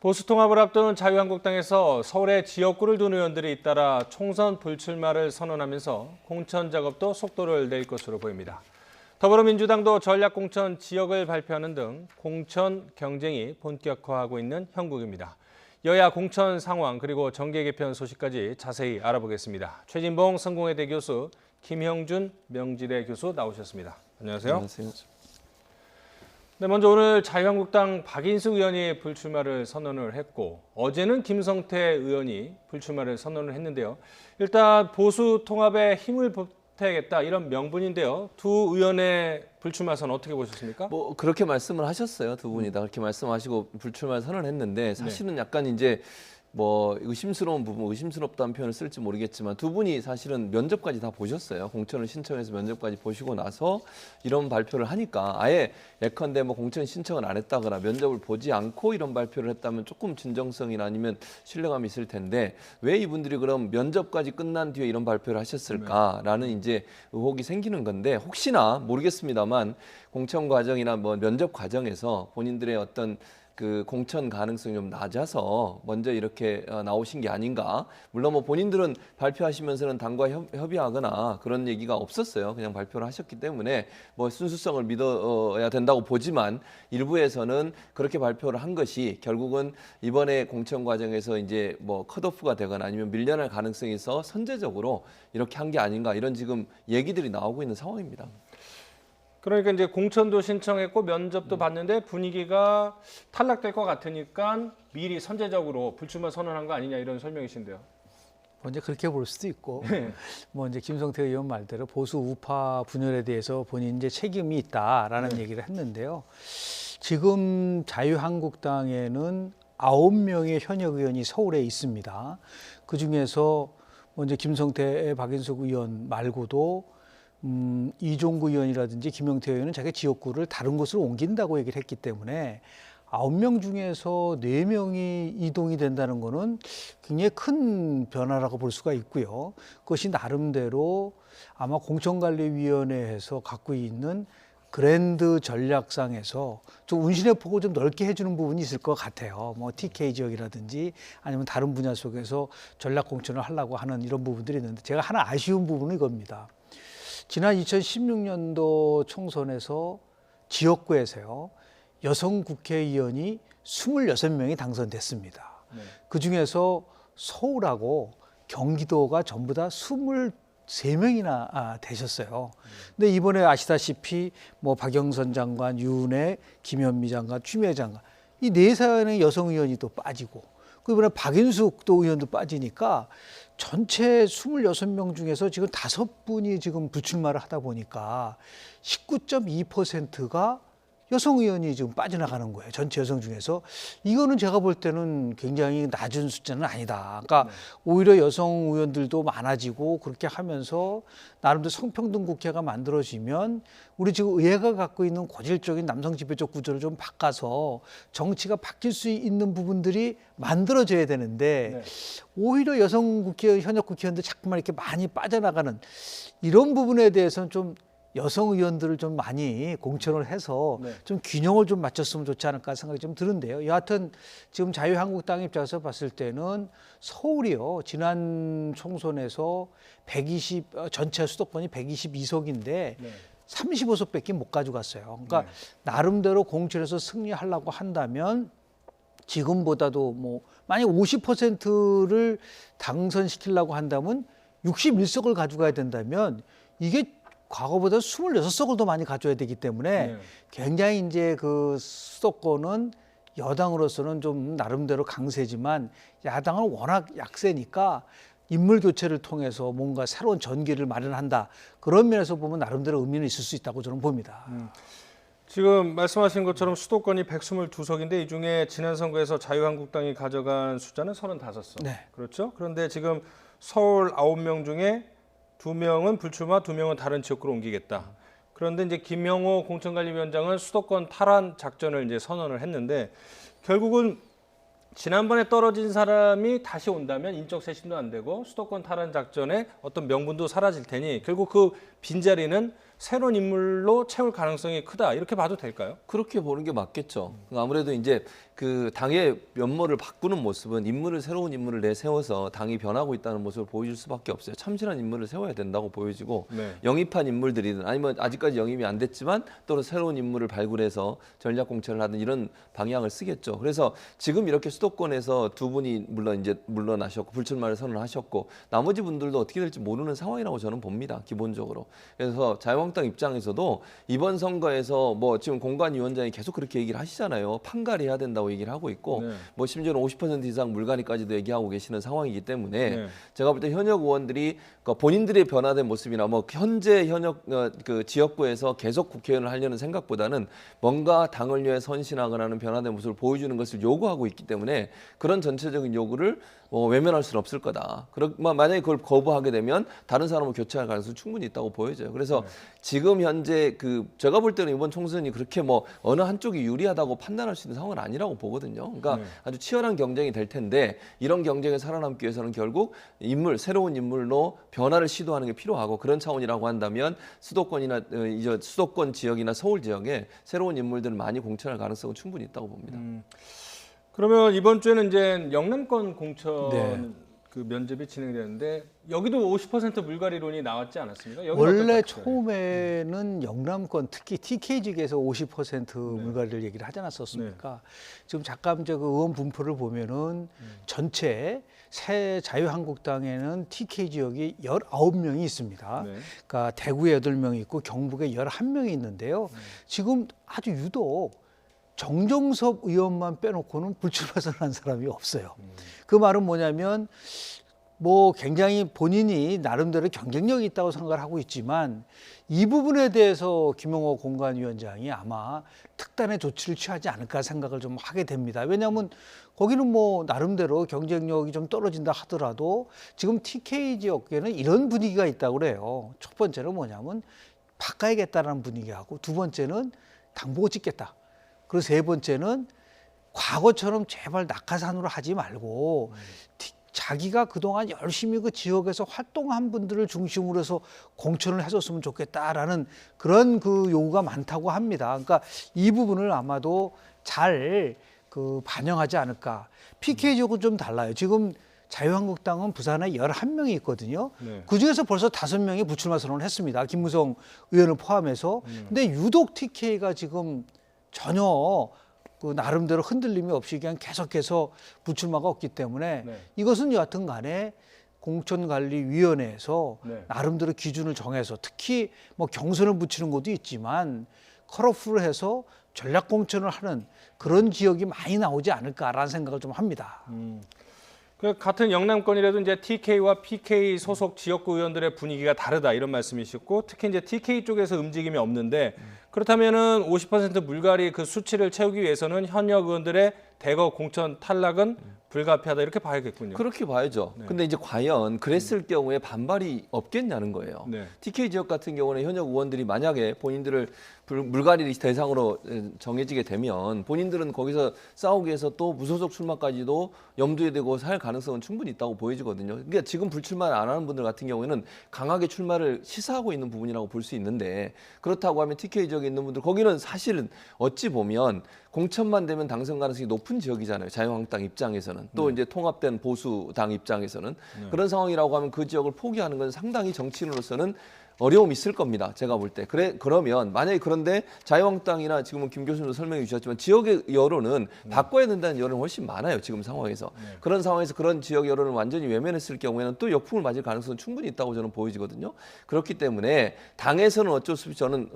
보수 통합을 앞둔 자유한국당에서 서울에 지역구를 둔 의원들이 잇따라 총선 불출마를 선언하면서 공천 작업도 속도를 낼 것으로 보입니다. 더불어민주당도 전략공천 지역을 발표하는 등 공천 경쟁이 본격화하고 있는 형국입니다. 여야 공천 상황 그리고 정계 개편 소식까지 자세히 알아보겠습니다. 최진봉 성공회대 교수, 김형준 명지대 교수 나오셨습니다. 안녕하세요. 안녕하세요. 네, 먼저 오늘 자유한국당 박인숙 의원이 불출마를 선언을 했고 어제는 김성태 의원이 불출마를 선언을 했는데요. 일단 보수 통합에 힘을 보태겠다 이런 명분인데요. 두 의원의 불출마 선언 어떻게 보셨습니까? 뭐 그렇게 말씀을 하셨어요. 두 분이 다 그렇게 말씀하시고 불출마 선언했는데 사실은 약간 이제 뭐 의심스러운 부분, 의심스럽다는 표현을 쓸지 모르겠지만 두 분이 사실은 면접까지 다 보셨어요. 공천을 신청해서 면접까지 보시고 나서 이런 발표를 하니까 아예 예컨대 뭐 공천 신청을 안 했다거나 면접을 보지 않고 이런 발표를 했다면 조금 진정성이나 아니면 신뢰감이 있을 텐데 왜 이분들이 그럼 면접까지 끝난 뒤에 이런 발표를 하셨을까라는 이제 의혹이 생기는 건데 혹시나 모르겠습니다만 공천 과정이나 뭐 면접 과정에서 본인들의 어떤 그 공천 가능성이 좀 낮아서 먼저 이렇게 나오신 게 아닌가. 물론 뭐 본인들은 발표하시면서는 당과 협의하거나 그런 얘기가 없었어요. 그냥 발표를 하셨기 때문에 뭐 순수성을 믿어야 된다고 보지만 일부에서는 그렇게 발표를 한 것이 결국은 이번에 공천 과정에서 이제 뭐 컷오프가 되거나 아니면 밀려날 가능성이 있어 선제적으로 이렇게 한 게 아닌가 이런 지금 얘기들이 나오고 있는 상황입니다. 그러니까 이제 공천도 신청했고 면접도 봤는데 분위기가 탈락될 것 같으니까 미리 선제적으로 불출마 선언한 거 아니냐 이런 설명이신데요. 뭐 이제 그렇게 볼 수도 있고, 뭐 이제 김성태 의원 말대로 보수 우파 분열에 대해서 본인 이제 책임이 있다라는 얘기를 했는데요. 지금 자유한국당에는 9명의 현역 의원이 서울에 있습니다. 그 중에서 먼저 김성태, 박인숙 의원 말고도 이종구 의원이라든지 김영태 의원은 자기 지역구를 다른 곳으로 옮긴다고 얘기를 했기 때문에 9명 중에서 4명이 이동이 된다는 것은 굉장히 큰 변화라고 볼 수가 있고요. 그것이 나름대로 아마 공천관리위원회에서 갖고 있는 그랜드 전략상에서 좀 운신의 폭을 좀 넓게 해주는 부분이 있을 것 같아요. 뭐 TK 지역이라든지 아니면 다른 분야 속에서 전략 공천을 하려고 하는 이런 부분들이 있는데 제가 하나 아쉬운 부분은 이겁니다. 지난 2016년도 총선에서 지역구에서요. 여성 국회의원이 26명이 당선됐습니다. 그중에서 서울하고 경기도가 전부 다 23명이나 되셨어요. 근데 이번에 아시다시피 뭐 박영선 장관, 유은혜, 김현미 장관, 추미애 장관 이 네 사람의 여성 의원이 또 빠지고 그 이번에 박인숙 또 의원도 빠지니까 전체 26명 중에서 지금 5분이 지금 불출마를 하다 보니까 19.2%가 여성 의원이 지금 빠져나가는 거예요. 전체 여성 중에서. 이거는 제가 볼 때는 굉장히 낮은 숫자는 아니다. 그러니까 오히려 여성 의원들도 많아지고 그렇게 하면서 나름대로 성평등 국회가 만들어지면 우리 지금 의회가 갖고 있는 고질적인 남성 지배적 구조를 좀 바꿔서 정치가 바뀔 수 있는 부분들이 만들어져야 되는데 오히려 여성 국회 현역 국회의원들 자꾸만 이렇게 많이 빠져나가는 이런 부분에 대해서는 좀 여성 의원들을 좀 많이 공천을 해서 좀 균형을 좀 맞췄으면 좋지 않을까 생각이 좀 드는데요. 여하튼 지금 자유한국당 입장에서 봤을 때는 서울이요. 지난 총선에서 전체 수도권이 122석인데 35석밖에 못 가져갔어요. 그러니까 나름대로 공천에서 승리하려고 한다면 지금보다도 뭐 만약 50%를 당선시키려고 한다면 61석을 가져가야 된다면 이게 과거보다 26석을 더 많이 가져야 되기 때문에 굉장히 이제 그 수도권은 여당으로서는 좀 나름대로 강세지만 야당은 워낙 약세니까 인물 교체를 통해서 뭔가 새로운 전기를 마련한다. 그런 면에서 보면 나름대로 의미는 있을 수 있다고 저는 봅니다. 지금 말씀하신 것처럼 수도권이 122석인데 이 중에 지난 선거에서 자유한국당이 가져간 숫자는 35석. 그렇죠? 그런데 지금 서울 9명 중에 2명은 불출마, 2명은 다른 지역구로 옮기겠다. 그런데 이제 김영호 공천관리위원장은 수도권 탈환 작전을 이제 선언을 했는데 결국은 지난번에 떨어진 사람이 다시 온다면 인적 쇄신도 안 되고 수도권 탈환 작전에 어떤 명분도 사라질 테니 결국 그 빈자리는 새로운 인물로 채울 가능성이 크다 이렇게 봐도 될까요? 그렇게 보는 게 맞겠죠. 아무래도 이제 그 당의 면모를 바꾸는 모습은 새로운 인물을 내세워서 당이 변하고 있다는 모습을 보여줄 수밖에 없어요. 참신한 인물을 세워야 된다고 보여지고 네. 영입한 인물들이든 아니면 아직까지 영입이 안 됐지만 또 새로운 인물을 발굴해서 전략 공천을 하든 이런 방향을 쓰겠죠. 그래서 지금 이렇게 수도권에서 두 분이 물러나셨고 불출마를 선언하셨고 나머지 분들도 어떻게 될지 모르는 상황이라고 저는 봅니다. 기본적으로. 그래서 자유한국당 입장에서도 이번 선거에서 뭐 지금 공관위원장이 계속 그렇게 얘기를 하시잖아요. 판가리 해야 된다고 얘기를 하고 있고 네. 뭐 심지어는 50% 이상 물갈이까지도 얘기하고 계시는 상황이기 때문에 네. 제가 볼 때 현역 의원들이 본인들의 변화된 모습이나 뭐 현재 현역 그 지역구에서 계속 국회의원을 하려는 생각보다는 뭔가 당을 위해 선신하거나 하는 변화된 모습을 보여주는 것을 요구하고 있기 때문에 그런 전체적인 요구를 외면할 수는 없을 거다. 만약에 그걸 거부하게 되면 다른 사람을 교체할 가능성이 충분히 있다고 보여져요. 그래서 지금 현재 제가 볼 때는 이번 총선이 그렇게 뭐 어느 한쪽이 유리하다고 판단할 수 있는 상황은 아니라고 보거든요. 그러니까 아주 치열한 경쟁이 될 텐데 이런 경쟁에 살아남기 위해서는 결국 새로운 인물로 변화를 시도하는 게 필요하고 그런 차원이라고 한다면 수도권이나 이제 수도권 지역이나 서울 지역에 새로운 인물들을 많이 공천할 가능성은 충분히 있다고 봅니다. 그러면 이번 주에는 이제 영남권 공천 네. 그 면접이 진행되는데 여기도 50% 물갈이론이 나왔지 않았습니까? 여기는 원래 어떨 것 같아요? 처음에는 영남권 특히 TK직에서 50% 물갈이를 얘기를 하지 않았었습니까? 지금 잠깐 저 그 의원 분포를 보면은 전체 새 자유한국당에는 TK 지역이 19명이 있습니다. 네. 그러니까 대구에 8명이 있고 경북에 11명이 있는데요. 지금 아주 유독 정정섭 의원만 빼놓고는 불출마 선언한 사람이 없어요. 그 말은 뭐냐면 뭐 굉장히 본인이 나름대로 경쟁력이 있다고 생각을 하고 있지만 이 부분에 대해서 김용호 공관위원장이 아마 특단의 조치를 취하지 않을까 생각을 좀 하게 됩니다. 왜냐하면 거기는 뭐 나름대로 경쟁력이 좀 떨어진다 하더라도 지금 TK 지역에는 이런 분위기가 있다고 그래요. 첫 번째는 뭐냐면 바꿔야겠다라는 분위기하고 두 번째는 당보고 찍겠다. 그리고 세 번째는 과거처럼 제발 낙하산으로 하지 말고 자기가 그동안 열심히 그 지역에서 활동한 분들을 중심으로 해서 공천을 했었으면 좋겠다라는 그런 그 요구가 많다고 합니다. 그러니까 이 부분을 아마도 잘 반영하지 않을까. PK 지역은 좀 달라요. 지금 자유한국당은 부산에 11명이 있거든요. 네. 그중에서 벌써 5명이 불출마 선언을 했습니다. 김무성 의원을 포함해서. 근데 유독 TK가 지금 전혀 그 나름대로 흔들림이 없이 그냥 계속해서 불출마가 없기 때문에 네. 이것은 여하튼 간에 공천관리위원회에서 네. 나름대로 기준을 정해서 특히 뭐 경선을 붙이는 것도 있지만 컷오프를 해서 전략 공천을 하는 그런 지역이 많이 나오지 않을까라는 생각을 좀 합니다. 그 같은 영남권이라도 이제 TK와 PK 소속 지역구 의원들의 분위기가 다르다 이런 말씀이셨고 특히 이제 TK 쪽에서 움직임이 없는데 그렇다면은 50% 물갈이 그 수치를 채우기 위해서는 현역 의원들의 대거 공천 탈락은 불가피하다 이렇게 봐야겠군요. 그렇게 봐야죠. 근데 이제 과연 그랬을 경우에 반발이 없겠냐는 거예요. 네. TK 지역 같은 경우는 현역 의원들이 만약에 본인들을 물갈이 대상으로 정해지게 되면 본인들은 거기서 싸우기 위해서 또 무소속 출마까지도 염두에 두고 살 가능성은 충분히 있다고 보여지거든요. 그러니까 지금 불출마를 안 하는 분들 같은 경우에는 강하게 출마를 시사하고 있는 부분이라고 볼 수 있는데 그렇다고 하면 TK 지역에 있는 분들 거기는 사실은 어찌 보면 공천만 되면 당선 가능성이 높은 지역이잖아요. 자유한국당 입장에서는 또 이제 통합된 보수당 입장에서는 그런 상황이라고 하면 그 지역을 포기하는 건 상당히 정치인으로서는 어려움이 있을 겁니다. 제가 볼 때. 그러면 만약에 그런데 자유한국당이나 지금은 김 교수님도 설명해 주셨지만 지역의 여론은 바꿔야 된다는 여론이 훨씬 많아요. 지금 상황에서. 그런 상황에서 그런 지역 여론을 완전히 외면했을 경우에는 또 역풍을 맞을 가능성은 충분히 있다고 저는 보여지거든요. 그렇기 때문에 당에서는 어쩔 수 없이 저는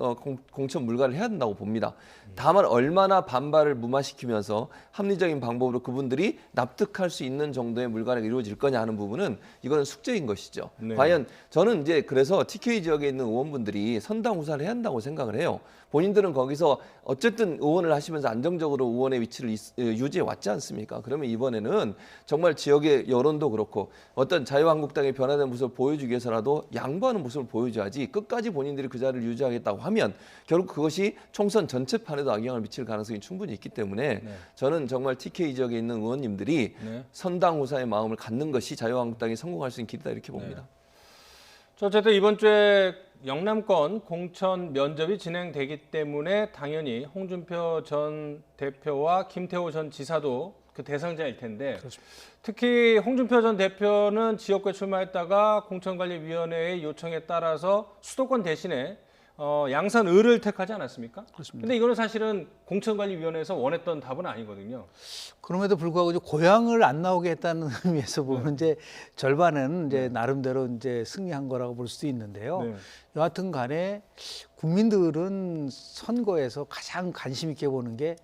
공천 물갈이를 해야 된다고 봅니다. 다만 얼마나 반발을 무마시키면서 합리적인 방법으로 그분들이 납득할 수 있는 정도의 물갈이가 이루어질 거냐 하는 부분은 이거는 숙제인 것이죠. 네. 과연 저는 이제 그래서 TK 지역에 있는 의원분들이 선당후사를 해야 한다고 생각을 해요. 본인들은 거기서 어쨌든 의원을 하시면서 안정적으로 의원의 위치를 유지해 왔지 않습니까? 그러면 이번에는 정말 지역의 여론도 그렇고 어떤 자유한국당의 변화된 모습을 보여주기 위해서라도 양보하는 모습을 보여줘야지 끝까지 본인들이 그 자리를 유지하겠다고 하면 결국 그것이 총선 전체판에도 악영향을 미칠 가능성이 충분히 있기 때문에 저는 정말 TK 지역에 있는 의원님들이 선당후사의 마음을 갖는 것이 자유한국당이 성공할 수 있는 길이다 이렇게 봅니다. 어쨌든 이번 주에 영남권 공천 면접이 진행되기 때문에 당연히 홍준표 전 대표와 김태호 전 지사도 그 대상자일 텐데 그렇습니다. 특히 홍준표 전 대표는 지역구에 출마했다가 공천관리위원회의 요청에 따라서 수도권 대신에 양산을을 택하지 않았습니까? 그렇습니다. 근데 이거는 사실은 공천관리위원회에서 원했던 답은 아니거든요. 그럼에도 불구하고 이제 고향을 안 나오게 했다는 의미에서 보면 이제 절반은 이제 나름대로 이제 승리한 거라고 볼 수도 있는데요. 네. 여하튼 간에 국민들은 선거에서 가장 관심 있게 보는 게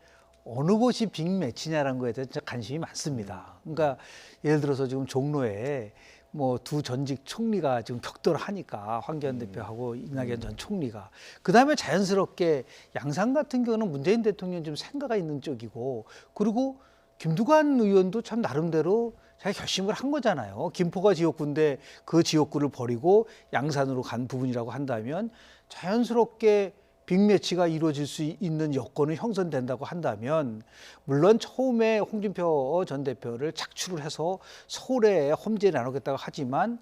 어느 곳이 빅매치냐라는 거에 대해서 관심이 많습니다. 그러니까 예를 들어서 지금 종로에 뭐 두 전직 총리가 지금 격돌하니까 황교안 대표하고 이낙연 전 총리가 그다음에 자연스럽게 양산 같은 경우는 문재인 대통령 좀 생각이 있는 쪽이고 그리고 김두관 의원도 참 나름대로 자기 결심을 한 거잖아요. 김포가 지역구인데 그 지역구를 버리고 양산으로 간 부분이라고 한다면 자연스럽게 빅매치가 이루어질 수 있는 여건이 형성된다고 한다면 물론 처음에 홍준표 전 대표를 착출을 해서 서울에 험지에 나누겠다고 하지만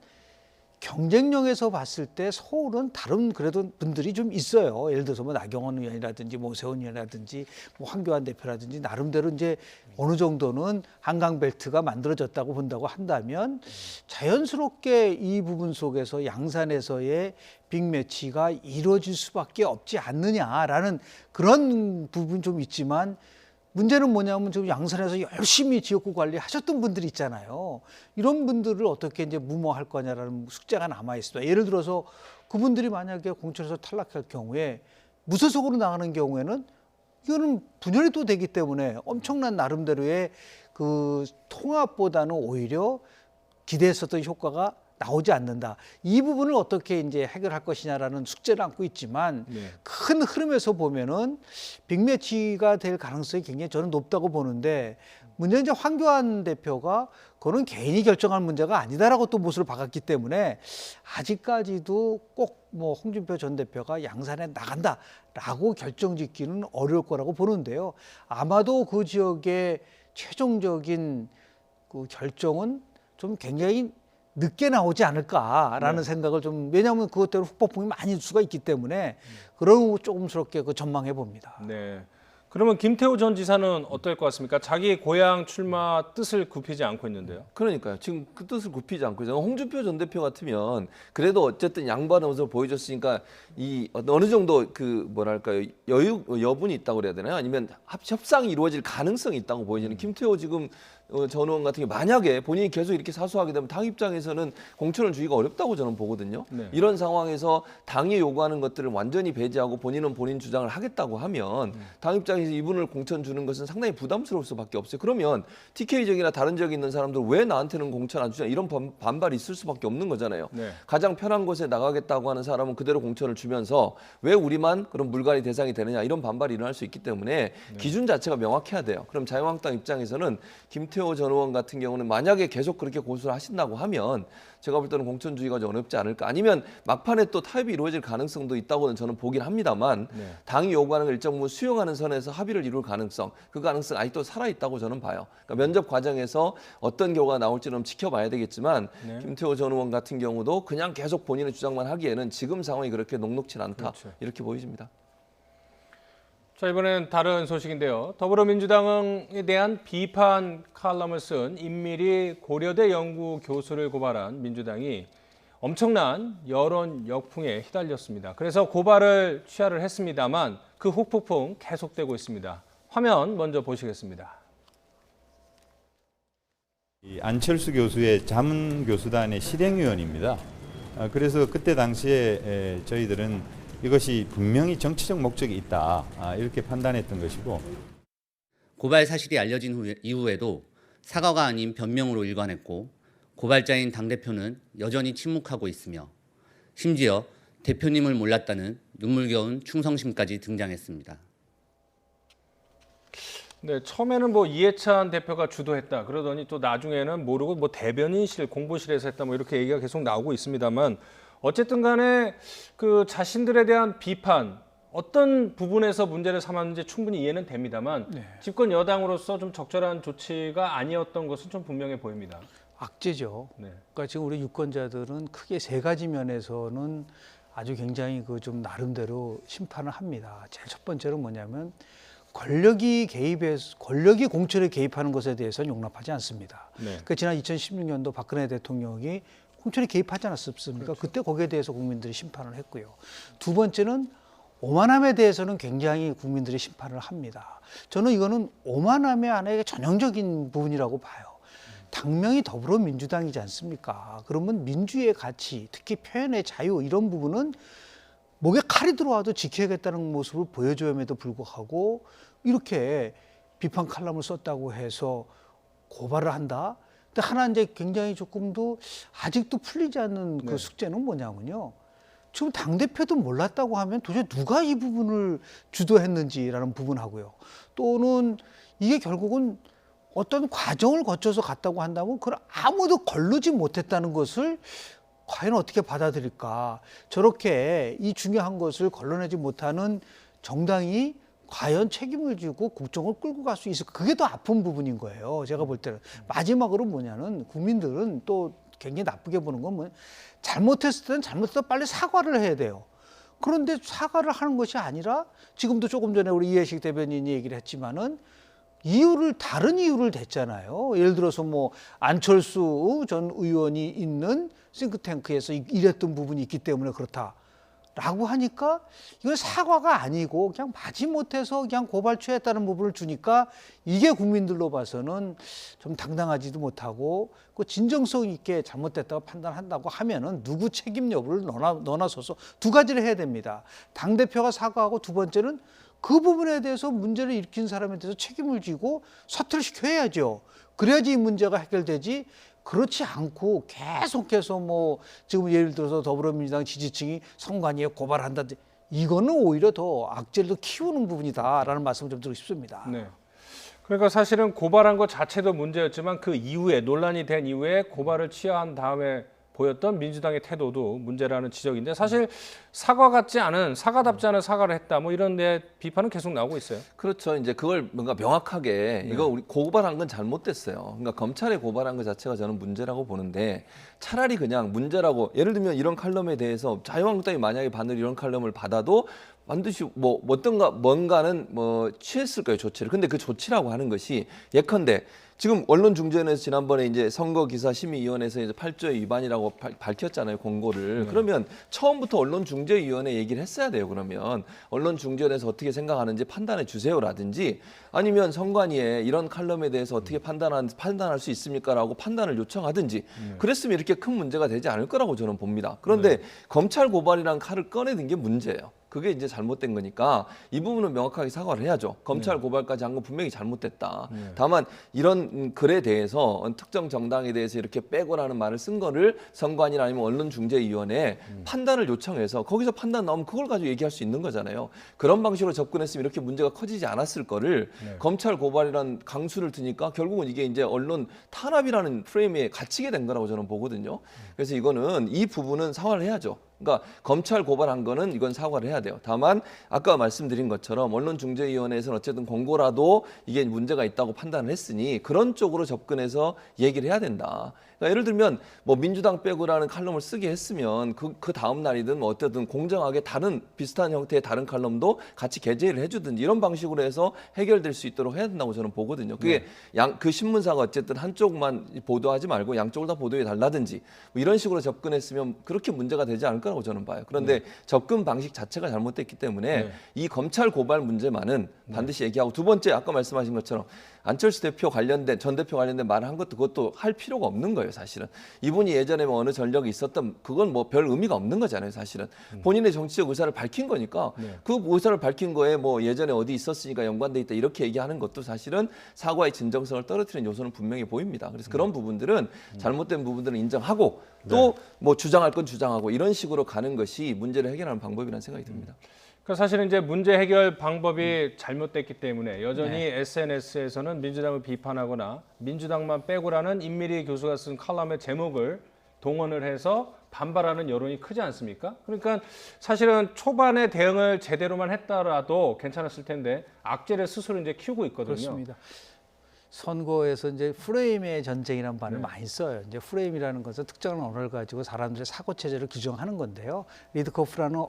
경쟁력에서 봤을 때 서울은 다른 그래도 분들이 좀 있어요. 예를 들어서 뭐 나경원 의원이라든지 뭐 오세훈 의원이라든지 뭐 황교안 대표라든지 나름대로 이제 어느 정도는 한강 벨트가 만들어졌다고 본다고 한다면 자연스럽게 이 부분 속에서 양산에서의 빅매치가 이루어질 수밖에 없지 않느냐라는 그런 부분 좀 있지만 문제는 뭐냐면 지금 양산에서 열심히 지역구 관리하셨던 분들이 있잖아요. 이런 분들을 어떻게 이제 무모할 거냐라는 숙제가 남아 있습니다. 예를 들어서 그분들이 만약에 공천에서 탈락할 경우에 무소속으로 나가는 경우에는 이거는 분열이 또 되기 때문에 엄청난 나름대로의 그 통합보다는 오히려 기대했었던 효과가 나오지 않는다. 이 부분을 어떻게 이제 해결할 것이냐라는 숙제를 안고 있지만 큰 흐름에서 보면은 빅매치가 될 가능성이 굉장히 저는 높다고 보는데 문제는 이제 황교안 대표가 그거는 개인이 결정할 문제가 아니다라고 또 못을 박았기 때문에 아직까지도 꼭 뭐 홍준표 전 대표가 양산에 나간다라고 결정짓기는 어려울 거라고 보는데요. 아마도 그 지역의 최종적인 그 결정은 좀 굉장히 늦게 나오지 않을까라는 생각을 좀 왜냐하면 그것대로 후폭풍이 많이 일 수가 있기 때문에 그런 거 조금스럽게 그 전망해 봅니다. 네. 그러면 김태호 전 지사는 어떨 것 같습니까? 자기 고향 출마 뜻을 굽히지 않고 있는데요. 그러니까요. 지금 그 뜻을 굽히지 않고 있잖아요. 홍준표 전 대표 같으면 그래도 어쨌든 양반의 모습을 보여줬으니까 이 어느 정도 그 뭐랄까요 여분이 있다고 그래야 되나요? 아니면 협상이 이루어질 가능성이 있다고 보이지는 김태호 지금 전 의원 같은 경우 만약에 본인이 계속 이렇게 사수하게 되면 당 입장에서는 공천을 주기가 어렵다고 저는 보거든요. 네. 이런 상황에서 당이 요구하는 것들을 완전히 배제하고 본인은 본인 주장을 하겠다고 하면 당 입장에서 이분을 공천 주는 것은 상당히 부담스러울 수밖에 없어요. 그러면 TK 지역이나 다른 지역에 있는 사람들 왜 나한테는 공천 안 주냐 이런 반발이 있을 수밖에 없는 거잖아요. 네. 가장 편한 곳에 나가겠다고 하는 사람은 그대로 공천을 주면서 왜 우리만 그런 물갈이 대상이 되느냐 이런 반발이 일어날 수 있기 때문에 기준 자체가 명확해야 돼요. 그럼 자유한국당 입장에서는 김태호 전 의원 같은 경우는 만약에 계속 그렇게 고수를 하신다고 하면 제가 볼 때는 공천 주기가 좀 어렵지 않을까. 아니면 막판에 또 타협이 이루어질 가능성도 있다고는 저는 보긴 합니다만 당이 요구하는 걸 일정 부분 수용하는 선에서 합의를 이룰 가능성, 그 가능성 아직도 살아있다고 저는 봐요. 그러니까 면접 과정에서 어떤 결과가 나올지는 지켜봐야 되겠지만 김태호 전 의원 같은 경우도 그냥 계속 본인의 주장만 하기에는 지금 상황이 그렇게 녹록치 않다. 그렇죠. 이렇게 보여집니다. 자, 이번엔 다른 소식인데요. 더불어민주당에 대한 비판 칼럼을 쓴 임미리 고려대 연구 교수를 고발한 민주당이 엄청난 여론 역풍에 휘달렸습니다. 그래서 고발을 취하를 했습니다만 그 후폭풍 계속되고 있습니다. 화면 먼저 보시겠습니다. 안철수 교수의 자문교수단의 실행위원입니다. 그래서 그때 당시에 저희들은 이것이 분명히 정치적 목적이 있다 이렇게 판단했던 것이고 고발 사실이 알려진 이후에도 사과가 아닌 변명으로 일관했고 고발자인 당대표는 여전히 침묵하고 있으며 심지어 대표님을 몰랐다는 눈물겨운 충성심까지 등장했습니다. 네, 처음에는 뭐 이해찬 대표가 주도했다 그러더니 또 나중에는 모르고 뭐 대변인실 공보실에서 했다 뭐 이렇게 얘기가 계속 나오고 있습니다만 어쨌든 간에 그 자신들에 대한 비판 어떤 부분에서 문제를 삼았는지 충분히 이해는 됩니다만 집권 여당으로서 좀 적절한 조치가 아니었던 것은 좀 분명해 보입니다. 악재죠. 네. 그러니까 지금 우리 유권자들은 크게 세 가지 면에서는 아주 굉장히 그 좀 나름대로 심판을 합니다. 제일 첫 번째는 뭐냐면 권력이 공천에 개입하는 것에 대해서는 용납하지 않습니다. 네. 그러니까 지난 2016년도 박근혜 대통령이 공천에 개입하지 않았습니까? 그렇죠. 그때 거기에 대해서 국민들이 심판을 했고요. 두 번째는 오만함에 대해서는 굉장히 국민들이 심판을 합니다. 저는 이거는 오만함의 하나의 전형적인 부분이라고 봐요. 당명이 더불어민주당이지 않습니까? 그러면 민주의 가치, 특히 표현의 자유 이런 부분은 목에 칼이 들어와도 지켜야겠다는 모습을 보여줘야에도 불구하고 이렇게 비판 칼럼을 썼다고 해서 고발을 한다? 근데 하나 이제 굉장히 조금도 아직도 풀리지 않는 그 네. 숙제는 뭐냐면요. 지금 당대표도 몰랐다고 하면 도대체 누가 이 부분을 주도했는지라는 부분하고요. 또는 이게 결국은 어떤 과정을 거쳐서 갔다고 한다면 그걸 아무도 거르지 못했다는 것을 과연 어떻게 받아들일까? 저렇게 이 중요한 것을 걸러내지 못하는 정당이 과연 책임을 지고 국정을 끌고 갈 수 있을까? 그게 더 아픈 부분인 거예요. 제가 볼 때는. 마지막으로 뭐냐면 국민들은 또 굉장히 나쁘게 보는 건 뭐냐. 잘못했을 때는 잘못해서 빨리 사과를 해야 돼요. 그런데 사과를 하는 것이 아니라 지금도 조금 전에 우리 이해식 대변인이 얘기를 했지만은 다른 이유를 댔잖아요. 예를 들어서 뭐 안철수 전 의원이 있는 싱크탱크에서 이랬던 부분이 있기 때문에 그렇다라고 하니까 이건 사과가 아니고 그냥 마지못해서 그냥 고발 취했다는 부분을 주니까 이게 국민들로 봐서는 좀 당당하지도 못하고 그 진정성 있게 잘못됐다고 판단한다고 하면은 누구 책임 여부를 넣어놔서서 두 가지를 해야 됩니다. 당대표가 사과하고 두 번째는 그 부분에 대해서 문제를 일으킨 사람에 대해서 책임을 지고 사퇴를 시켜야죠. 그래야지 이 문제가 해결되지. 그렇지 않고 계속해서 뭐 지금 예를 들어서 더불어민주당 지지층이 선관위에 고발한다. 이거는 오히려 더 악재를 더 키우는 부분이다라는 말씀을 좀 드리고 싶습니다. 네. 그러니까 사실은 고발한 것 자체도 문제였지만 그 이후에 논란이 된 이후에 고발을 취하한 다음에 보였던 민주당의 태도도 문제라는 지적인데 사실 사과답지 않은 사과를 했다 뭐 이런 데 비판은 계속 나오고 있어요. 그렇죠. 이제 그걸 뭔가 명확하게 이거 우리 고발한 건 잘못됐어요. 그러니까 검찰에 고발한 것 자체가 저는 문제라고 보는데 차라리 그냥 문제라고 예를 들면 이런 칼럼에 대해서 자유한국당이 만약에 반대로 이런 칼럼을 받아도 반드시 뭔가는 취했을 거예요, 조치를. 근데 그 조치라고 하는 것이 예컨대 지금 언론중재위원회에서 지난번에 이제 선거기사심의위원회에서 이제 8조의 위반이라고 밝혔잖아요, 공고를. 그러면 처음부터 언론중재위원회 얘기를 했어야 돼요. 그러면 언론중재위원회에서 어떻게 생각하는지 판단해 주세요라든지 아니면 선관위에 이런 칼럼에 대해서 어떻게 판단할 수 있습니까라고 판단을 요청하든지 그랬으면 이렇게 큰 문제가 되지 않을 거라고 저는 봅니다. 그런데 검찰 고발이라는 칼을 꺼내든 게 문제예요. 그게 이제 잘못된 거니까 이 부분은 명확하게 사과를 해야죠. 검찰 고발까지 한 건 분명히 잘못됐다. 다만 이런 글에 대해서 특정 정당에 대해서 이렇게 빼고라는 말을 쓴 거를 선관위나 아니면 언론중재위원회에 판단을 요청해서 거기서 판단 나오면 그걸 가지고 얘기할 수 있는 거잖아요. 그런 방식으로 접근했으면 이렇게 문제가 커지지 않았을 거를 검찰 고발이라는 강수를 드니까 결국은 이게 이제 언론 탄압이라는 프레임에 갇히게 된 거라고 저는 보거든요. 그래서 이거는 이 부분은 사과를 해야죠. 그러니까 검찰 고발한 거는 이건 사과를 해야 돼요. 다만 아까 말씀드린 것처럼 언론중재위원회에서는 어쨌든 공고라도 이게 문제가 있다고 판단을 했으니 그런 쪽으로 접근해서 얘기를 해야 된다. 그러니까 예를 들면 뭐 민주당 빼고라는 칼럼을 쓰게 했으면 그 다음 날이든 뭐 어쨌든 공정하게 다른 비슷한 형태의 다른 칼럼도 같이 게재를 해주든지 이런 방식으로 해서 해결될 수 있도록 해야 된다고 저는 보거든요. 그게 그 신문사가 어쨌든 한쪽만 보도하지 말고 양쪽을 다 보도해 달라든지 뭐 이런 식으로 접근했으면 그렇게 문제가 되지 않을 거라고 저는 봐요. 그런데 접근 방식 자체가 잘못됐기 때문에 이 검찰 고발 문제만은 반드시 얘기하고 두 번째 아까 말씀하신 것처럼 안철수 대표 관련된 전 대표 관련된 말을 한 것도 그것도 할 필요가 없는 거예요, 사실은. 이분이 예전에 뭐 어느 전력이 있었던 그건 뭐 별 의미가 없는 거잖아요, 사실은. 본인의 정치적 의사를 밝힌 거니까 그 의사를 밝힌 거에 뭐 예전에 어디 있었으니까 연관돼 있다 이렇게 얘기하는 것도 사실은 사과의 진정성을 떨어뜨리는 요소는 분명히 보입니다. 그래서 그런 부분들은 잘못된 부분들은 인정하고 또 뭐 주장할 건 주장하고 이런 식으로 가는 것이 문제를 해결하는 방법이라는 생각이 듭니다. 그러니까 사실은 이제 문제 해결 방법이 잘못됐기 때문에 여전히 SNS에서는 민주당을 비판하거나 민주당만 빼고라는 임미리 교수가 쓴 칼럼의 제목을 동원을 해서 반발하는 여론이 크지 않습니까? 그러니까 사실은 초반에 대응을 제대로만 했더라도 괜찮았을 텐데 악재를 스스로 이제 키우고 있거든요. 그렇습니다. 선거에서 이제 프레임의 전쟁이라는 말을 많이 써요. 이제 프레임이라는 것은 특정한 언어를 가지고 사람들의 사고 체제를 규정하는 건데요. 리드코프라는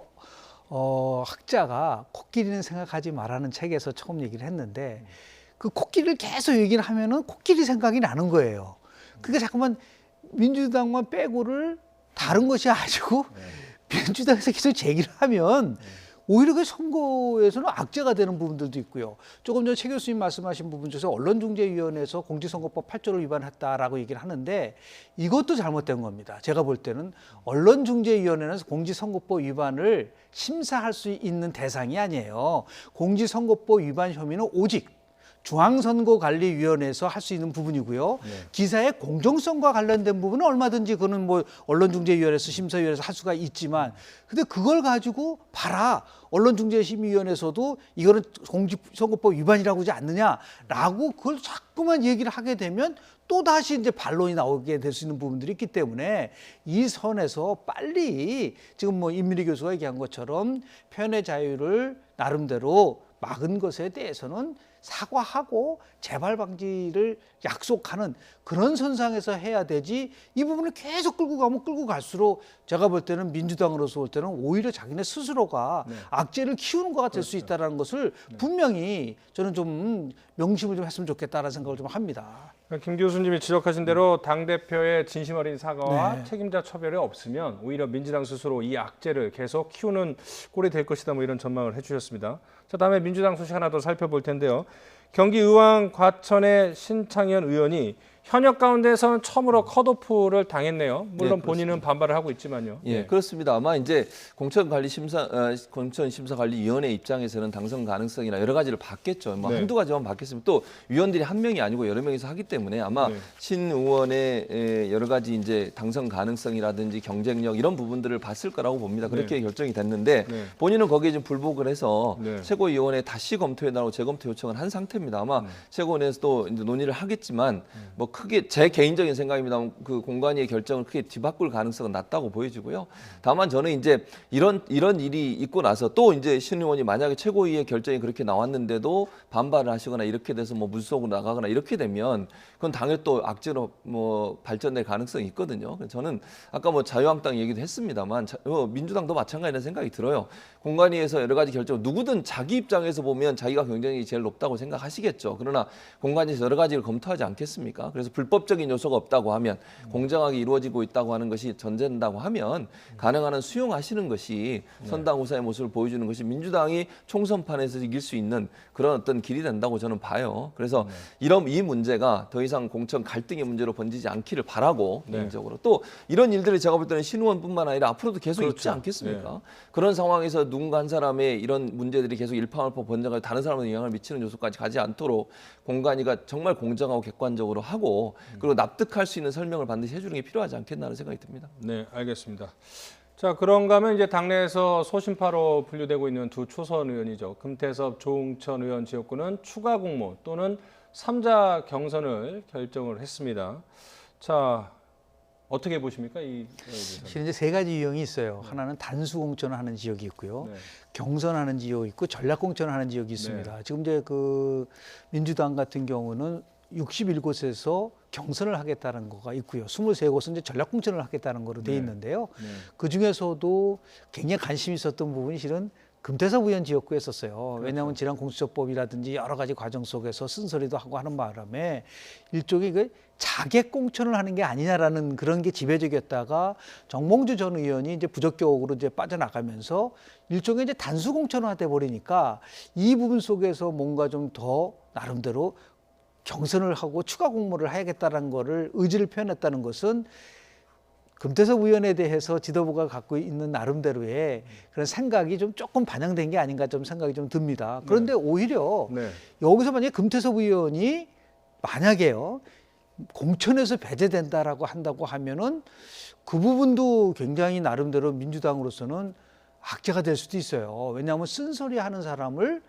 학자가 코끼리는 생각하지 말라는 책에서 처음 얘기를 했는데 그 코끼리를 계속 얘기를 하면은 코끼리 생각이 나는 거예요. 그러니까 자꾸만 민주당만 빼고를 다른 것이 아니고 민주당에서 계속 제기를 하면 오히려 그 선거에서는 악재가 되는 부분들도 있고요. 조금 전에 최 교수님 말씀하신 부분 중에서 언론중재위원회에서 공직선거법 8조를 위반했다라고 얘기를 하는데 이것도 잘못된 겁니다. 제가 볼 때는 언론중재위원회는 공직선거법 위반을 심사할 수 있는 대상이 아니에요. 공직선거법 위반 혐의는 오직 중앙선거관리위원회에서 할 수 있는 부분이고요. 기사의 공정성과 관련된 부분은 얼마든지 그거는 뭐 언론중재위원회에서 심사위원회에서 할 수가 있지만 근데 그걸 가지고 봐라. 언론중재심의위원회에서도 이거는 공직선거법 위반이라고 하지 않느냐라고 그걸 자꾸만 얘기를 하게 되면 또 다시 이제 반론이 나오게 될 수 있는 부분들이 있기 때문에 이 선에서 빨리 지금 뭐 임민희 교수가 얘기한 것처럼 표현의 자유를 나름대로 막은 것에 대해서는 사과하고 재발 방지를 약속하는 그런 선상에서 해야 되지 이 부분을 계속 끌고 가면 끌고 갈수록 제가 볼 때는 민주당으로서 볼 때는 오히려 자기네 스스로가 악재를 키우는 거가 될 수 있다는 것을 분명히 저는 좀 명심을 좀 했으면 좋겠다라는 생각을 좀 합니다. 김 교수님이 지적하신 대로 당대표의 진심 어린 사과와 책임자 처벌이 없으면 오히려 민주당 스스로 이 악재를 계속 키우는 꼴이 될 것이다 뭐 이런 전망을 해주셨습니다. 자, 다음에 민주당 소식 하나 더 살펴볼 텐데요. 경기 의왕 과천의 신창현 의원이 현역 가운데서는 처음으로 컷오프를 당했네요. 물론 본인은 반발을 하고 있지만요. 예, 그렇습니다. 아마 이제 공천심사관리위원회 입장에서는 당선 가능성이나 여러 가지를 봤겠죠. 뭐 한두 가지만 봤겠으면 또 위원들이 한 명이 아니고 여러 명이서 하기 때문에 아마 신 의원의 여러 가지 이제 당선 가능성이라든지 경쟁력 이런 부분들을 봤을 거라고 봅니다. 그렇게 결정이 됐는데 본인은 거기에 좀 불복을 해서 최고위원회에 다시 검토해달라고 재검토 요청을 한 상태입니다. 아마 최고위원회에서 또 이제 논의를 하겠지만 뭐 크게 제 개인적인 생각입니다. 그 공관위의 결정을 크게 뒤바꿀 가능성은 낮다고 보여지고요. 다만 저는 이제 이런 일이 있고 나서 또 이제 신 의원이 만약에 최고위의 결정이 그렇게 나왔는데도 반발을 하시거나 이렇게 돼서 뭐 무소속으로 나가거나 이렇게 되면 그건 당연히 또 악재로 뭐 발전될 가능성이 있거든요. 그래서 저는 아까 뭐 자유한국당 얘기도 했습니다만 민주당도 마찬가지라는 생각이 들어요. 공관위에서 여러 가지 결정 누구든 자기 입장에서 보면 자기가 경쟁력이 제일 높다고 생각하시겠죠. 그러나 공관위에서 여러 가지를 검토하지 않겠습니까? 그래서 불법적인 요소가 없다고 하면 공정하게 이루어지고 있다고 하는 것이 전제된다고 하면 가능한 한 수용하시는 것이 선당 후사의 모습을 보여주는 것이 민주당이 총선판에서 이길 수 있는 그런 어떤 길이 된다고 저는 봐요. 그래서 이 문제가 더 이상 공천 갈등의 문제로 번지지 않기를 바라고 개인적으로 또 이런 일들이 제가 볼 때는 신 의원뿐만 아니라 앞으로도 계속 있지 않겠습니까? 그런 상황에서 누군가 한 사람의 이런 문제들이 계속 일파만파 번져가지고 다른 사람한테 영향을 미치는 요소까지 가지 않도록 공관위가 정말 공정하고 객관적으로 하고 그리고 납득할 수 있는 설명을 반드시 해주는 게 필요하지 않겠나는 생각이 듭니다. 네, 알겠습니다. 자, 그런가 하면 이제 당내에서 소신파로 분류되고 있는 두 초선 의원이죠. 금태섭, 조응천 의원 지역구는 추가 공모 또는 3자 경선을 결정을 했습니다. 자, 어떻게 보십니까? 사실 이제 세 가지 유형이 있어요. 하나는 단수 공천을 하는 지역이 있고요. 경선하는 지역이 있고 전략 공천을 하는 지역이 있습니다. 지금 이제 그 민주당 같은 경우는 61곳에서 경선을 하겠다는 거가 있고요. 23곳은 이제 전략 공천을 하겠다는 거로 돼 있는데요. 그 중에서도 굉장히 관심이 있었던 부분이 실은 금태섭 의원 지역구에 있었어요. 왜냐하면 지난 공수처법이라든지 여러 가지 과정 속에서 쓴소리도 하고 하는 바람에 일종의 그 자객 공천을 하는 게 아니냐라는 그런 게 지배적이었다가 정몽주 전 의원이 이제 부적격으로 이제 빠져나가면서 일종의 이제 단수 공천화 돼 버리니까 이 부분 속에서 뭔가 좀 더 나름대로 경선을 하고 추가 공모를 해야겠다는 거를 의지를 표현했다는 것은 금태섭 의원에 대해서 지도부가 갖고 있는 나름대로의 그런 생각이 좀 조금 반영된 게 아닌가 좀 생각이 좀 듭니다. 그런데 오히려 여기서 만약에 금태섭 의원이 만약에요 공천에서 배제된다라고 한다고 하면은 그 부분도 굉장히 나름대로 민주당으로서는 악재가 될 수도 있어요. 왜냐하면 쓴소리 하는 사람을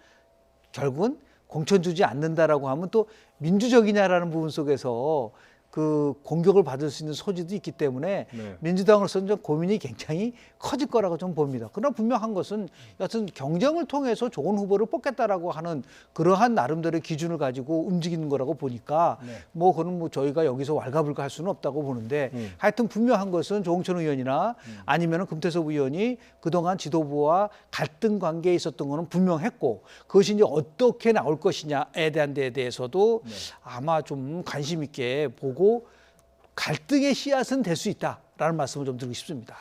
결국은 공천 주지 않는다라고 하면 또 민주적이냐라는 부분 속에서 그 공격을 받을 수 있는 소지도 있기 때문에 네. 민주당으로서는 좀 고민이 굉장히 커질 거라고 좀 봅니다. 그러나 분명한 것은 여튼 경쟁을 통해서 좋은 후보를 뽑겠다라고 하는 그러한 나름대로의 기준을 가지고 움직이는 거라고 보니까 네. 뭐 그건 뭐 저희가 여기서 왈가불가 할 수는 없다고 보는데 하여튼 분명한 것은 조홍천 의원이나 아니면은 금태섭 의원이 그동안 지도부와 갈등 관계에 있었던 거는 분명했고 그것이 이제 어떻게 나올 것이냐에 대한 데에 대해서도 아마 좀 관심 있게 보고 갈등의 씨앗은 될 수 있다라는 말씀을 좀 드리고 싶습니다.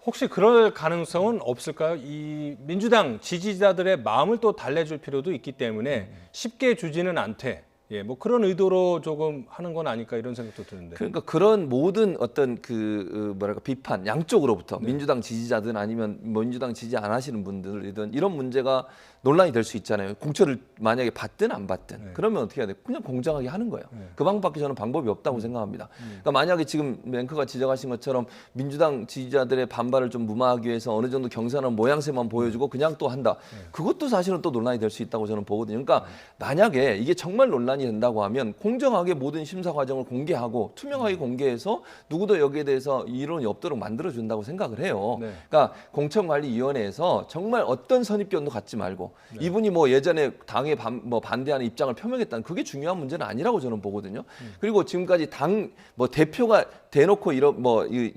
혹시 그럴 가능성은 없을까요? 이 민주당 지지자들의 마음을 또 달래줄 필요도 있기 때문에 쉽게 주지는 않되 예, 뭐 그런 의도로 조금 하는 건 아닐까 이런 생각도 드는데. 그러니까 그런 모든 어떤 그 뭐랄까 비판 양쪽으로부터 민주당 지지자든 아니면 민주당 지지 안 하시는 분들이든 이런 문제가 논란이 될 수 있잖아요. 공천을 만약에 받든 안 받든 그러면 어떻게 해야 돼? 그냥 공정하게 하는 거예요. 그 방법밖에 저는 방법이 없다고 생각합니다. 그러니까 만약에 지금 앵커가 지적하신 것처럼 민주당 지지자들의 반발을 좀 무마하기 위해서 어느 정도 경선한 모양새만 보여주고 그냥 또 한다. 그것도 사실은 또 논란이 될 수 있다고 저는 보거든요. 그러니까 만약에 이게 정말 논란이 된다고 하면 공정하게 모든 심사 과정을 공개하고 투명하게 공개해서 누구도 여기에 대해서 이론이 없도록 만들어준다고 생각을 해요. 네. 그러니까 공천관리위원회에서 정말 어떤 선입견도 갖지 말고 이분이 뭐 예전에 당에 반대하는 입장을 표명했다는 그게 중요한 문제는 아니라고 저는 보거든요. 그리고 지금까지 당 뭐 대표가 대놓고 이런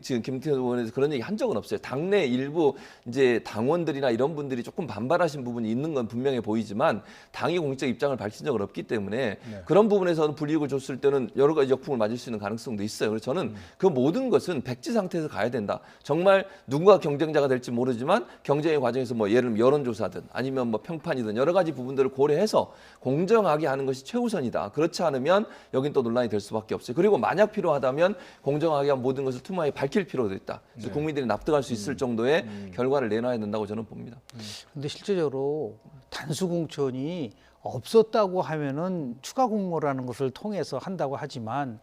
지금 김태현 의원에서 그런 얘기 한 적은 없어요. 당내 일부 이제 당원들이나 이런 분들이 조금 반발하신 부분이 있는 건 분명해 보이지만 당이 공식 입장을 밝힌 적은 없기 때문에 그런 부분에서는 불이익을 줬을 때는 여러 가지 역풍을 맞을 수 있는 가능성도 있어요. 그래서 저는 그 모든 것은 백지 상태에서 가야 된다. 정말 누가 경쟁자가 될지 모르지만 경쟁의 과정에서 뭐 예를 들면 여론조사든 아니면 뭐 평판이든 여러 가지 부분들을 고려해서 공정하게 하는 것이 최우선이다. 그렇지 않으면 여긴 또 논란이 될 수밖에 없어요. 그리고 만약 필요하다면 공정하게 한 모든 것을 투명하게 밝힐 필요도 있다. 그래서 국민들이 납득할 수 있을 정도의 결과를 내놔야 된다고 저는 봅니다. 근데 실제적으로 단수 공천이 없었다고 하면은 추가 공모라는 것을 통해서 한다고 하지만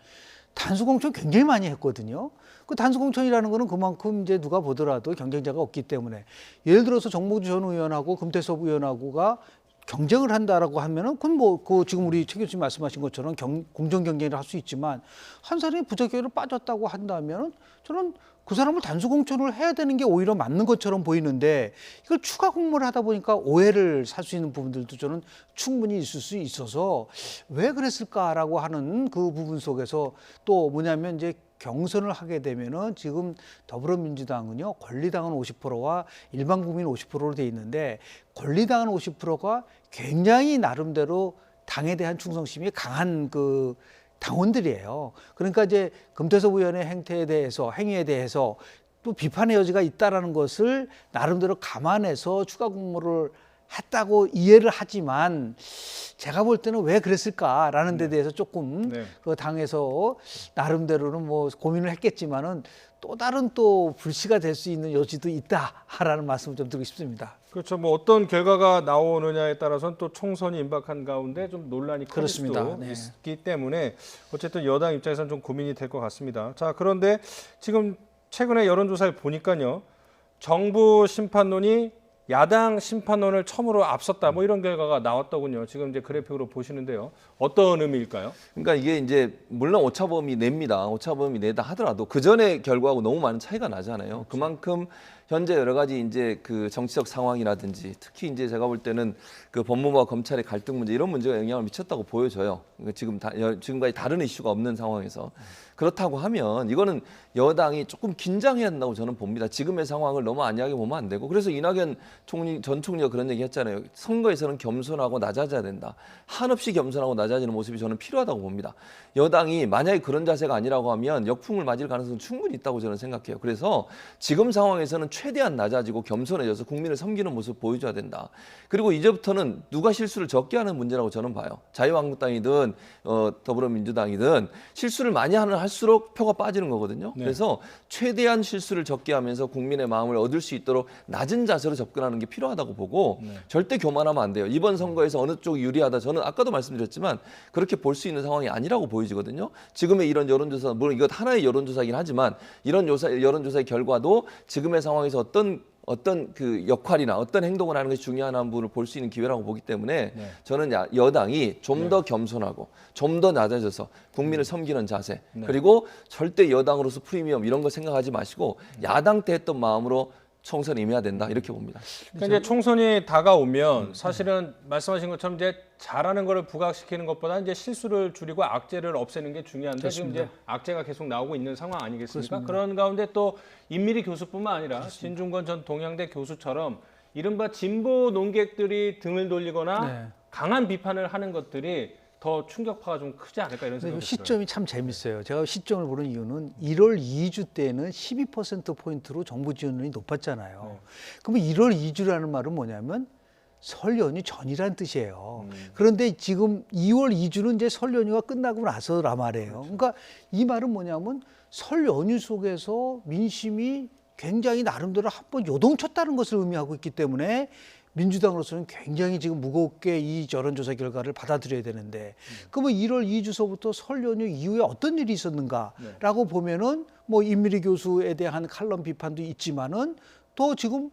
단수 공천 굉장히 많이 했거든요. 그 단수 공천이라는 거는 그만큼 이제 누가 보더라도 경쟁자가 없기 때문에 예를 들어서 정봉주 전 의원하고 금태섭 의원하고가 경쟁을 한다라고 하면은 그건 뭐 그 지금 우리 최 교수님 말씀하신 것처럼 공정 경쟁을 할 수 있지만 한 사람이 부적격으로 빠졌다고 한다면은 저는 그 사람을 단수 공천을 해야 되는 게 오히려 맞는 것처럼 보이는데 이걸 추가 공모를 하다 보니까 오해를 살 수 있는 부분들도 저는 충분히 있을 수 있어서 왜 그랬을까라고 하는 그 부분 속에서 또 뭐냐면 이제 경선을 하게 되면은 지금 더불어민주당은요 권리당은 50%와 일반 국민 50%로 돼 있는데 권리당은 50%가 굉장히 나름대로 당에 대한 충성심이 강한 그 당원들이에요. 그러니까 이제 금태섭 의원의 행위에 대해서 또 비판의 여지가 있다라는 것을 나름대로 감안해서 추가 공모를 했다고 이해를 하지만 제가 볼 때는 왜 그랬을까라는 데 대해서 조금 그 당에서 나름대로는 뭐 고민을 했겠지만은 또 다른 또 불씨가 될 수 있는 여지도 있다라는 말씀을 좀 드리고 싶습니다. 그렇죠. 뭐 어떤 결과가 나오느냐에 따라서는 또 총선이 임박한 가운데 좀 논란이 커질 그렇습니다. 수도 네. 있기 때문에 어쨌든 여당 입장에서는 좀 고민이 될 것 같습니다. 자, 그런데 지금 최근에 여론조사를 보니까요. 정부 심판론이 야당 심판론을 처음으로 앞섰다 뭐 이런 결과가 나왔더군요. 지금 이제 그래픽으로 보시는데요. 어떤 의미일까요? 그러니까 이게 이제 물론 오차범위 냅니다. 오차범위 내다 하더라도 그 전의 결과하고 너무 많은 차이가 나잖아요. 그만큼 현재 여러 가지 이제 그 정치적 상황이라든지 특히 이제 제가 볼 때는 그 법무부와 검찰의 갈등 문제 이런 문제가 영향을 미쳤다고 보여져요. 지금까지 다른 이슈가 없는 상황에서 그렇다고 하면 이거는 여당이 조금 긴장해야 한다고 저는 봅니다. 지금의 상황을 너무 안이하게 보면 안 되고 그래서 이낙연 전 총리가 그런 얘기 했잖아요. 선거에서는 겸손하고 낮아져야 된다. 한없이 겸손하고 낮아지는 모습이 저는 필요하다고 봅니다. 여당이 만약에 그런 자세가 아니라고 하면 역풍을 맞을 가능성은 충분히 있다고 저는 생각해요. 그래서 지금 상황에서는 최대한 낮아지고 겸손해져서 국민을 섬기는 모습 보여줘야 된다. 그리고 이제부터는 누가 실수를 적게 하는 문제라고 저는 봐요. 자유한국당이든 더불어민주당이든 실수를 많이 할수록 표가 빠지는 거거든요. 네. 그래서 최대한 실수를 적게 하면서 국민의 마음을 얻을 수 있도록 낮은 자세로 접근하는 게 필요하다고 보고 절대 교만하면 안 돼요. 이번 선거에서 어느 쪽이 유리하다. 저는 아까도 말씀드렸지만 그렇게 볼 수 있는 상황이 아니라고 보여지거든요. 지금의 이런 여론조사, 물론 이것 하나의 여론조사이긴 하지만 이런 여론조사의 결과도 지금의 상황에서 어떤 어떤 그 역할이나 어떤 행동을 하는 것이 중요한 부분을 볼 수 있는 기회라고 보기 때문에 네. 저는 여당이 좀 더 겸손하고 좀 더 낮아져서 국민을 섬기는 자세 네. 그리고 절대 여당으로서 프리미엄 이런 거 생각하지 마시고 야당 때 했던 마음으로 총선에 임해야 된다 이렇게 봅니다. 그러니까 이제 총선이 다가오면 사실은 말씀하신 것처럼 이제 잘하는 거를 부각시키는 것보다 이제 실수를 줄이고 악재를 없애는 게 중요한데 지금 이제 악재가 계속 나오고 있는 상황 아니겠습니까? 그런 가운데 또 임미리 교수뿐만 아니라 진중권 전 동양대 교수처럼 이른바 진보 논객들이 등을 돌리거나 네. 강한 비판을 하는 것들이 더 충격파가 좀 크지 않을까 이런 근데 생각이 들어요. 시점이 참 재밌어요. 제가 시점을 보는 이유는 1월 2주 때는 12%포인트로 정부 지원율이 높았잖아요. 그러면 1월 2주라는 말은 뭐냐면 설 연휴 전이란 뜻이에요. 그런데 지금 2월 2주는 이제 설 연휴가 끝나고 나서라 말이에요. 그러니까 이 말은 뭐냐면 설 연휴 속에서 민심이 굉장히 나름대로 한번 요동쳤다는 것을 의미하고 있기 때문에 민주당으로서는 굉장히 지금 무겁게 이 여론조사 결과를 받아들여야 되는데 그러면 1월 2주서부터 설 연휴 이후에 어떤 일이 있었는가라고 보면은 뭐 임미리 교수에 대한 칼럼 비판도 있지만은 또 지금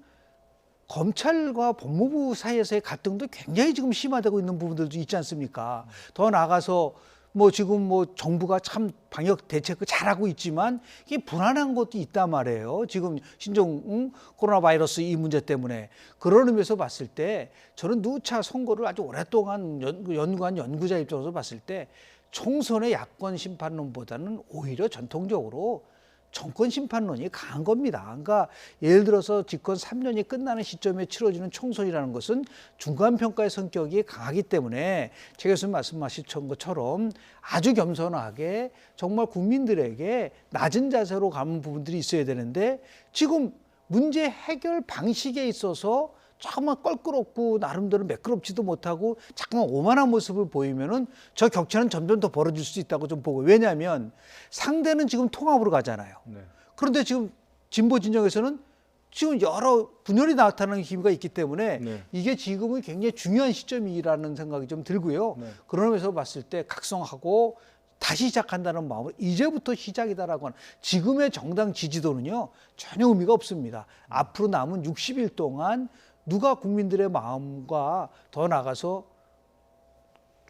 검찰과 법무부 사이에서의 갈등도 굉장히 지금 심화되고 있는 부분들도 있지 않습니까? 더 나아가서 뭐 지금 뭐 정부가 참 방역 대책을 잘하고 있지만 이게 불안한 것도 있단 말이에요. 지금 신종 코로나 바이러스 이 문제 때문에 그런 의미에서 봤을 때 저는 누차 선거를 아주 오랫동안 연구한 연구자 입장에서 봤을 때 총선의 야권 심판론보다는 오히려 전통적으로 정권 심판론이 강한 겁니다. 그러니까 예를 들어서 집권 3년이 끝나는 시점에 치러지는 총선이라는 것은 중간평가의 성격이 강하기 때문에 최 교수님 말씀하신 것처럼 아주 겸손하게 정말 국민들에게 낮은 자세로 가는 부분들이 있어야 되는데 지금 문제 해결 방식에 있어서 조금만 껄끄럽고 나름대로 매끄럽지도 못하고 자꾸만 오만한 모습을 보이면은 저 격차는 점점 더 벌어질 수 있다고 좀 보고 왜냐하면 상대는 지금 통합으로 가잖아요. 네. 그런데 지금 진보 진영에서는 지금 여러 분열이 나타나는 기미가 있기 때문에 네. 이게 지금은 굉장히 중요한 시점이라는 생각이 좀 들고요. 네. 그런 점에서 봤을 때 각성하고 다시 시작한다는 마음으로 이제부터 시작이다라고 하는 지금의 정당 지지도는요 전혀 의미가 없습니다. 앞으로 남은 60일 동안 누가 국민들의 마음과 더 나아가서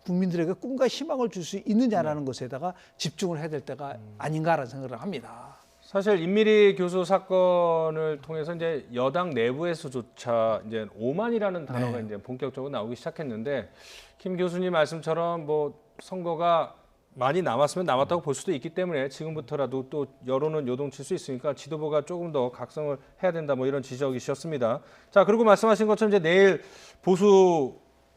국민들에게 꿈과 희망을 줄 수 있느냐라는 것에다가 집중을 해야 될 때가 아닌가라는 생각을 합니다. 사실 임미리 교수 사건을 통해서 이제 여당 내부에서조차 이제 오만이라는 단어가 네. 이제 본격적으로 나오기 시작했는데 김 교수님 말씀처럼 뭐 선거가 많이 남았으면 남았다고 볼 수도 있기 때문에 지금부터라도 또 여론은 요동칠 수 있으니까 지도부가 조금 더 각성을 해야 된다 뭐 이런 지적이셨습니다. 자 그리고 말씀하신 것처럼 이제 내일 보수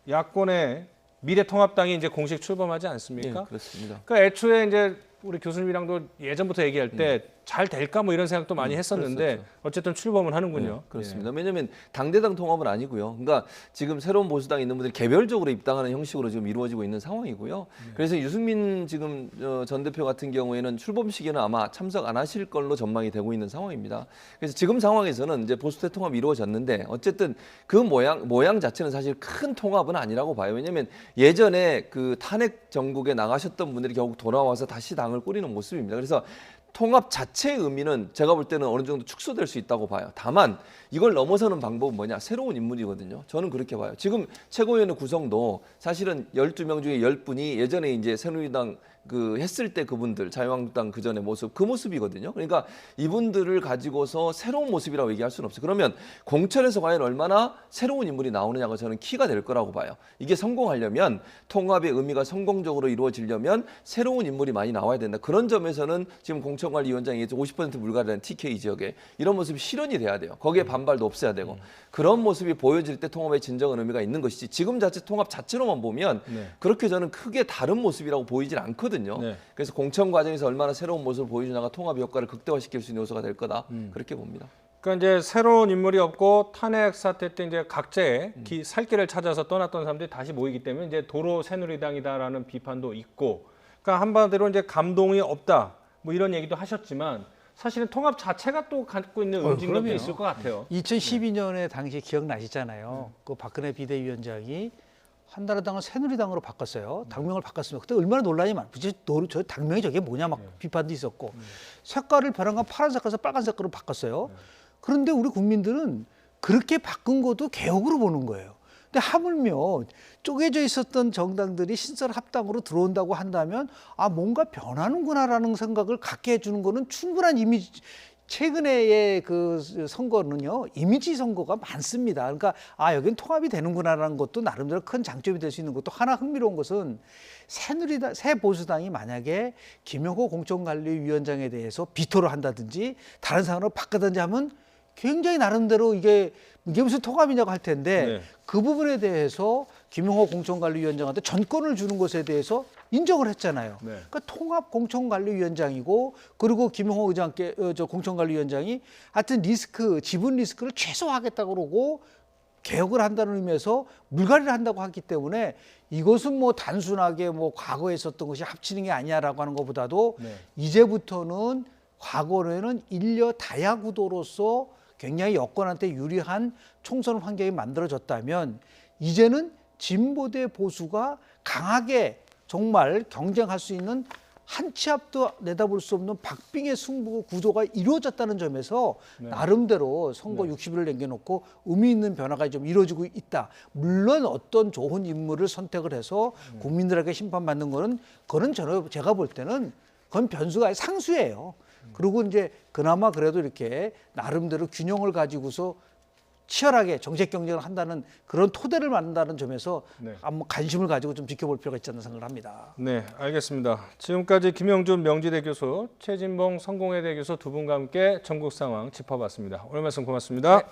야권의 미래통합당이 이제 공식 출범하지 않습니까? 예, 그렇습니다. 그러니까 애초에 이제 우리 교수님이랑도 예전부터 얘기할 때 잘 될까 뭐 이런 생각도 많이 했었는데 그랬었죠. 어쨌든 출범을 하는군요. 네, 그렇습니다. 왜냐하면 당대당 통합은 아니고요. 그러니까 지금 새로운 보수당에 있는 분들이 개별적으로 입당하는 형식으로 지금 이루어지고 있는 상황이고요. 그래서 유승민 지금 전 대표 같은 경우에는 출범식에는 아마 참석 안 하실 걸로 전망이 되고 있는 상황입니다. 그래서 지금 상황에서는 이제 보수 대통합이 이루어졌는데 어쨌든 그 모양 자체는 사실 큰 통합은 아니라고 봐요. 왜냐하면 예전에 그 탄핵 정국에 나가셨던 분들이 결국 돌아와서 다시 당을 꾸리는 모습입니다. 그래서 통합 자체의 의미는 제가 볼 때는 어느 정도 축소될 수 있다고 봐요. 다만 이걸 넘어서는 방법은 뭐냐? 새로운 인물이거든요. 저는 그렇게 봐요. 지금 최고위원회 구성도 사실은 12명 중에 10분이 예전에 이제 새누리당 그 했을 때 그분들 자유한국당 그 전의 모습 그 모습이거든요. 그러니까 이분들을 가지고서 새로운 모습이라고 얘기할 수는 없어요. 그러면 공천에서 과연 얼마나 새로운 인물이 나오느냐가 저는 키가 될 거라고 봐요. 이게 성공하려면 통합의 의미가 성공적으로 이루어지려면 새로운 인물이 많이 나와야 된다. 그런 점에서는 지금 공천관리위원장이 50% 불가리라는 TK 지역에 이런 모습이 실현이 돼야 돼요. 거기에 반발도 없어야 되고 그런 모습이 보여질 때 통합의 진정한 의미가 있는 것이지 지금 자체 통합 자체로만 보면 그렇게 저는 크게 다른 모습이라고 보이질 않거든요. 네. 그래서 공천 과정에서 얼마나 새로운 모습을 보여주냐가 통합 효과를 극대화시킬 수 있는 요소가 될 거다. 그렇게 봅니다. 그러니까 이제 새로운 인물이 없고 탄핵 사태 때 이제 각자의 살 길을 찾아서 떠났던 사람들이 다시 모이기 때문에 이제 도로 새누리당이다라는 비판도 있고, 그러니까 한마디로 이제 감동이 없다 뭐 이런 얘기도 하셨지만 사실은 통합 자체가 또 갖고 있는 응징력도 그럼요. 있을 것 같아요. 2012년에 당시에 기억나시잖아요. 그 박근혜 비대위원장이 한나라당을 새누리당으로 바꿨어요. 당명을 바꿨습니다. 그때 얼마나 논란이 많았죠. 저 당명이 저게 뭐냐 막 비판도 있었고 색깔을 벼랑과 파란 색깔에서 빨간 색깔로 바꿨어요. 그런데 우리 국민들은 그렇게 바꾼 것도 개혁으로 보는 거예요. 근데 하물며 쪼개져 있었던 정당들이 신설 합당으로 들어온다고 한다면 아 뭔가 변하는구나라는 생각을 갖게 해주는 거는 충분한 이미지. 최근에의 그 선거는요 이미지 선거가 많습니다. 그러니까 아 여긴 통합이 되는구나라는 것도 나름대로 큰 장점이 될 수 있는 것도 하나 흥미로운 것은 새 보수당이 만약에 김용호 공천관리위원장에 대해서 비토를 한다든지 다른 사람으로 바꾸든지 하면 굉장히 나름대로 이게 무슨 통합이냐고 할 텐데 네. 그 부분에 대해서 김용호 공천관리위원장한테 전권을 주는 것에 대해서 인정을 했잖아요. 네. 그러니까 통합 공천관리위원장이고 그리고 김용호 의장께 저 공천관리위원장이 하여튼 지분 리스크를 최소화하겠다고 그러고 개혁을 한다는 의미에서 물갈이를 한다고 하기 때문에 이것은 뭐 단순하게 뭐 과거에 있었던 것이 합치는 게 아니야라고 하는 것보다도 네. 이제부터는 과거에는 인려 다야 구도로서 굉장히 여권한테 유리한 총선 환경이 만들어졌다면 이제는 진보 대 보수가 강하게 정말 경쟁할 수 있는 한 치 앞도 내다볼 수 없는 박빙의 승부 구도가 이루어졌다는 점에서 나름대로 선거 60일을 남겨놓고 의미 있는 변화가 좀 이루어지고 있다. 물론 어떤 좋은 인물을 선택을 해서 국민들에게 심판받는 거는 그건 제가 볼 때는 그건 변수가 아니라 상수예요. 그리고 이제 그나마 그래도 이렇게 나름대로 균형을 가지고서 치열하게 정책 경쟁을 한다는 그런 토대를 만든다는 점에서 네. 한번 관심을 가지고 좀 지켜볼 필요가 있지 않나 생각을 합니다. 네, 알겠습니다. 지금까지 김영준 명지대 교수, 최진봉 성공회대 교수 두 분과 함께 전국 상황 짚어봤습니다. 오늘 말씀 고맙습니다. 네.